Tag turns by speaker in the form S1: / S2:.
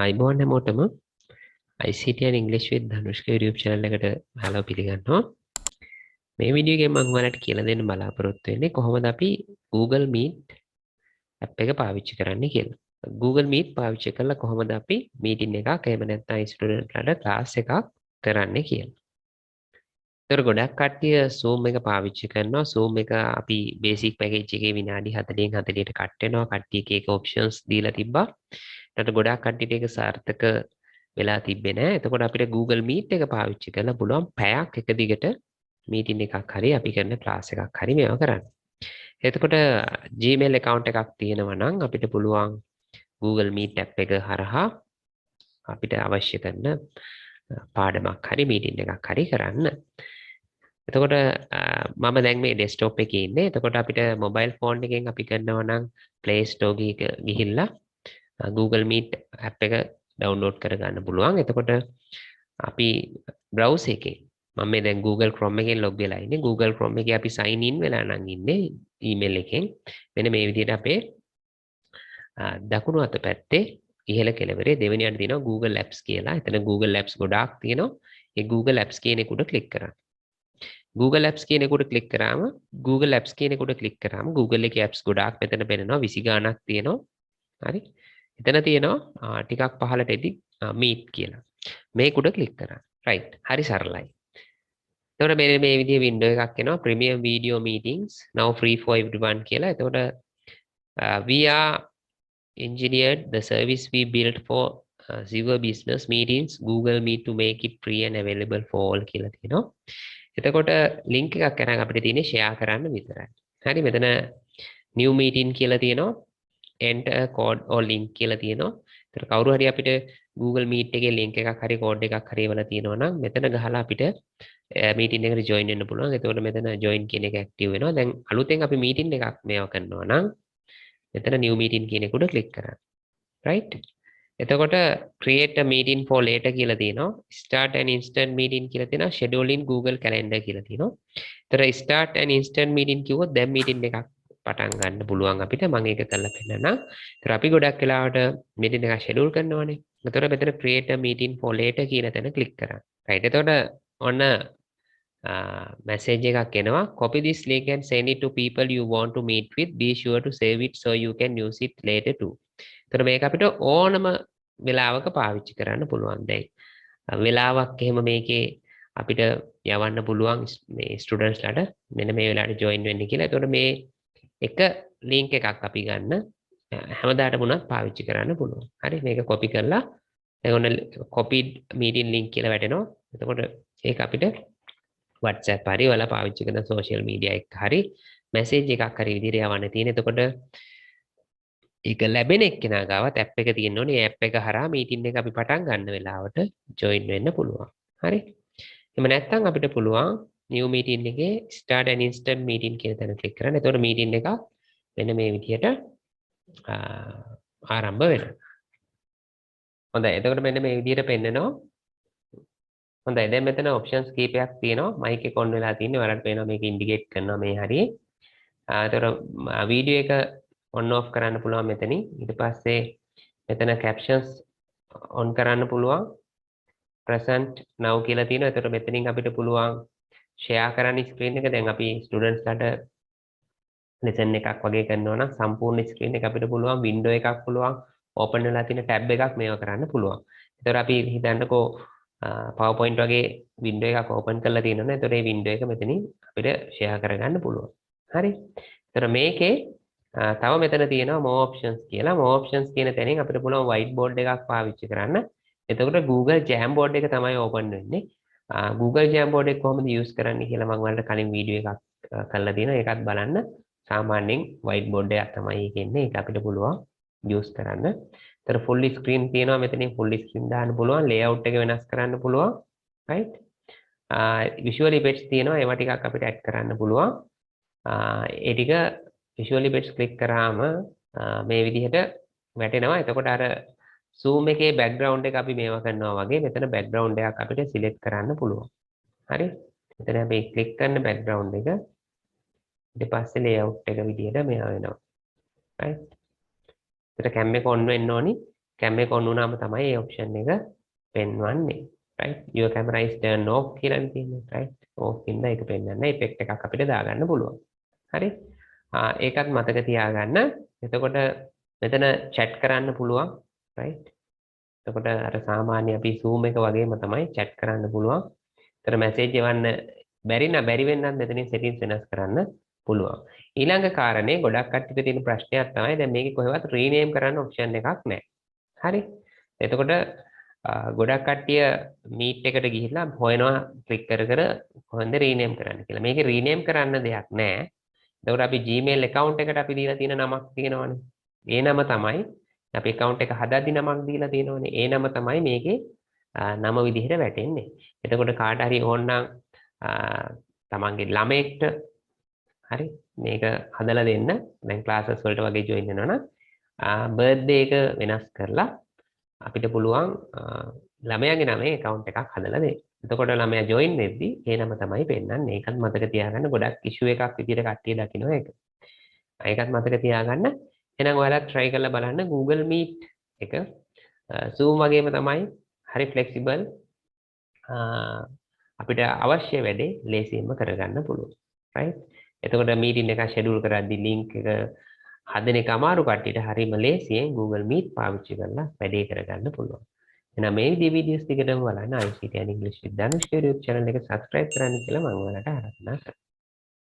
S1: ආයිබෝන් හැමෝටම ICT and English with Dhanushka YouTube channel එකට hello පිළිගන්නවා. මේ වීඩියෝ එකෙන් මම ඔයාලට කියලා දෙන්න බලාපොරොත්තු වෙන්නේ කොහොමද අපි Google Meet app එක පාවිච්චි කරන්නේ කියලා. Google Meet පාවිච්චි කරලා කොහොමද අපි meeting එකක් එහෙම නැත්නම් student ලට class එකක් කරන්නේ කියලා. ඒතර ගොඩක් කට්ටිය Zoom එක පාවිච්චි කරනවා. Zoom එක අපි basic package එකේ විනාඩි 40න් 40ට කට් වෙනවා. කට්ටිය එක එක options දීලා තිබ්බා. ඊට ගොඩක් කට්ටියට ඒක සාර්ථක වෙලා තිබ්බේ නැහැ. එතකොට අපිට Google Meet එක පාවිච්චි කරලා පුළුවන් පැයක් එක දිගට meeting එකක් හරි අපි කරන class එකක් හරි මේවා කරන්න. එතකොට Gmail account එකක් තියෙනවා නම් අපිට පුළුවන් Google Meet app එක හරහා අපිට අවශ්‍ය කරන පාඩමක් හරි meeting එකක් හරි කරන්න. එතකොට මම දැන් මේ desktop එකේ ඉන්නේ. එතකොට අපිට mobile phone එකෙන් අපි කරනවා නම් Play Store ගිහිල්ලා Google Meet app එක download කරගන්න පුළුවන්. එතකොට අපි browser එකේ මම මේ දැන් Google Chrome එකෙන් log වෙලා ඉන්නේ. Google Chrome එකේ අපි sign in වෙලා නම් ඉන්නේ email එකෙන්. මෙන්න මේ විදිහට අපේ දකුණු අත පැත්තේ ඉහළ කෙළවරේ දෙවෙනි අට තියෙනවා Google Apps කියලා. එතන Google Apps ගොඩාක් තියෙනවා. ඒ Google Apps කියන එකට ක්ලික් කරන්න. Google Apps කියන එකට ක්ලික් කරාම Google Apps කියන එකට ක්ලික් කරාම Google එකේ apps ගොඩාක් මෙතන පෙන්නනවා 20 ගාණක් තියෙනවා. හරි. එතන තියෙනවා ටිකක් පහළට එදි meet කියලා. මේකට ක්ලික් කරන්න. right. හරි සරලයි. එතකොට මේ විදිහේ window එකක් එනවා premium video meetings now free for everyone කියලා. එතකොට we are engineered the service we built for your business meetings Google Meet to make it free and available for all කියලා තියෙනවා. එතකොට link එකක් කරන් අපිට තියෙන්නේ share කරන්න විතරයි. හරි මෙතන new meeting කියලා තියෙනවා. enter code or link කියලා තියෙනවා. ඒතර කවුරු හරි අපිට Google Meet එකේ link එකක් හරි code එකක් හරි එවලා තියෙනවා නම් මෙතන ගහලා අපිට meeting එකට join වෙන්න පුළුවන්. එතකොට මෙතන join කියන එක active වෙනවා. දැන් අලුතෙන් අපි meeting එකක් මේව කරනවා නම් මෙතන new meeting කියන එකට click කරන්න. right? එතකොට create a meeting for later කියලා තියෙනවා. start an instant meeting කියලා තියෙනවා. schedule in Google Calendar කියලා තියෙනවා. ඒතර start an instant meeting කිව්වොත් දැන් meeting එකක් පටන් ගන්න පුළුවන් අපිට. මම ඒක කරලා පෙන්නන්නම්. ඒතර අපි ගොඩක් වෙලාවට meeting එක schedule කරනවානේ. ඒතර මෙතන create a meeting for later කියන තැන click කරන්න. right. එතකොට ඔන්න message එකක් එනවා. copy this link and send it to people you want to meet with. Be sure to save it so you can use it later too. ඒතර මේක අපිට ඕනම වෙලාවක පාවිච්චි කරන්න පුළුවන්. දැන් වෙලාවක් එහෙම මේකේ අපිට යවන්න පුළුවන් මේ ස්ටුඩන්ට්ස් ලට මෙන්න මේ වෙලාවට join වෙන්න කියලා. ඒතකොට මේ එක link එකක් අපි ගන්න හැමදාට වුණත් පාවිච්චි කරන්න පුළුවන්. හරි මේක copy කරලා දැන් ඔන්න copied meeting link කියලා වැටෙනවා. එතකොට ඒක අපිට WhatsApp හරි වල පාවිච්චි කරන social media එක හරි message එකක් හරි විදිහට යවන්න තියෙන. එතකොට ඒක ලැබෙන එක්කෙනා ගාවත් app එක තියෙන්න ඕනේ. ඒ app එක හරහා meeting එක අපි පටන් ගන්න වෙලාවට join වෙන්න පුළුවන්. හරි. එහෙම නැත්නම් අපිට පුළුවන් new meeting එකේ start an instant meeting කියන තැන click කරන්න. එතකොට meeting එක මෙන්න මේ විදිහට ආරම්භ වෙනවා. හොඳයි. එතකොට මෙන්න මේ විදිහට පෙන්නනවා. හොඳයි. දැන් මෙතන options කීපයක් තියෙනවා. mic එක on වෙලා තියෙන්නේ. ඔයාලට පේනවා මේක indicate කරනවා මේ හරියේ. එතකොට video එක on off කරන්න පුළුවන් මෙතනින්. ඊට පස්සේ මෙතන captions on කරන්න පුළුවන්. present now කියලා තියෙනවා. එතකොට මෙතනින් අපිට පුළුවන් share කරන්න screen එක. දැන් අපි students ලට lesson එකක් වගේ කරනවා නම් සම්පූර්ණ screen එක අපිට පුළුවන් window එකක් පුළුවන් open වෙලා තියෙන tab එකක් මේව කරන්න පුළුවන්. ඒතර අපි හිතන්නකෝ PowerPoint වගේ window එකක් open කරලා තියෙනවනේ. ඒතර මේ window එක මෙතනින් අපිට share කරගන්න පුළුවන්. හරි. ඒතර මේකේ තව මෙතන තියෙනවා more options කියලා. more options කියන තැනින් අපිට පුළුවන් whiteboard එකක් පාවිච්චි කරන්න. එතකොට Google Jamboard එක තමයි open වෙන්නේ. Google Jamboard එක කොහොමද use කරන්නේ කියලා මම ඔයාලට කලින් වීඩියෝ එකක් කරලා තියෙනවා. ඒකත් බලන්න. සාමාන්‍යයෙන් whiteboard එකක් තමයි ඒකේ ඉන්නේ. ඒක අපිට පුළුවන් use කරන්න. ඒතර full screen තියෙනවා මෙතනින් full screen දාන්න පුළුවන්. layout එක වෙනස් කරන්න පුළුවන්. right? visual effects තියෙනවා. ඒවා ටිකක් අපිට add කරන්න පුළුවන්. ඒ ටික visual effects click කරාම මේ විදිහට වැටෙනවා. එතකොට අර zoom එකේ background එක අපි මේවා කරනවා වගේ මෙතන background එකක් අපිට select කරන්න පුළුවන්. හරි? මෙතන අපි click කරන background එක ඊට පස්සේ layout එක විදිහට මෙයා වෙනවා. right? ඒතර cam එක on වෙන්න ඕනි. cam එක on වුණාම තමයි මේ option එක පෙන්වන්නේ. right? Your camera is turned off කියලා තියෙන්නේ. right? off ඉඳලා ඒක පෙන්වන්න effect එකක් අපිට දාගන්න පුළුවන්. හරි? ඒකත් මතක තියාගන්න. එතකොට මෙතන chat කරන්න පුළුවන්. right? එතකොට අර සාමාන්‍ය අපි Zoom එක වගේම තමයි chat කරන්න පුළුවන්. ඒතර message එවන්න බැරි වෙන්නත් මෙතනින් settings වෙනස් කරන්න පුළුවන්. ඊළඟ කාරණේ ගොඩක් කට්ටියට තියෙන ප්‍රශ්නයක් තමයි දැන් මේකේ කොහෙවත් rename කරන්න option එකක් නැහැ. හරි? එතකොට ගොඩක් කට්ටිය meet එකට ගිහිල්ලා හොයනවා ක්ලික් කර කොහෙන්ද rename කරන්න කියලා. මේකේ rename කරන්න දෙයක් නැහැ. එතකොට අපි Gmail account එකට අපි දීලා තියෙන නමක් තියෙනවනේ. ඒ නම තමයි අපි account එක හදද්දි නමක් දීලා තියෙනවනේ. ඒ නම තමයි මේකේ නම විදිහට වැටෙන්නේ. එතකොට කාට හරි ඕනනම් තමන්ගේ ළමයෙක්ට හරි මේක හදලා දෙන්න. දැන් classes වලට වගේ join වෙනවනම් birthday එක වෙනස් කරලා අපිට පුළුවන් ළමයාගේ නමේ account එකක් හදලා දෙන්න. එතකොට ළමයා join වෙද්දි ඒ නම තමයි පෙන්නන්නේ. ඒකත් මතක තියාගන්න. ගොඩක් issue එකක් විදිහට කට්ටිය දකිනවා ඒක. ඒකත් මතක තියාගන්න. එහෙනම් ඔයාලා try කරලා බලන්න Google Meet එක Zoom වගේම තමයි. හරි flexible. අපිට අවශ්‍ය වැඩේ ලේසියෙන්ම කරගන්න පුළුවන්. right? එතකොට meeting එක schedule කරද්දී link එක හදන එක අමාරු කට්ටියට හරිම ලේසියෙන් Google Meet පාවිච්චි කරලා වැඩේ කරගන්න පුළුවන්. එහෙනම් මේ විදිහේ වීඩියෝස් ටිකටම බලන්න ICT and English with Danushka YouTube channel එක subscribe කරන්න කියලා මම ඔයාලට ආරාධනා කරනවා.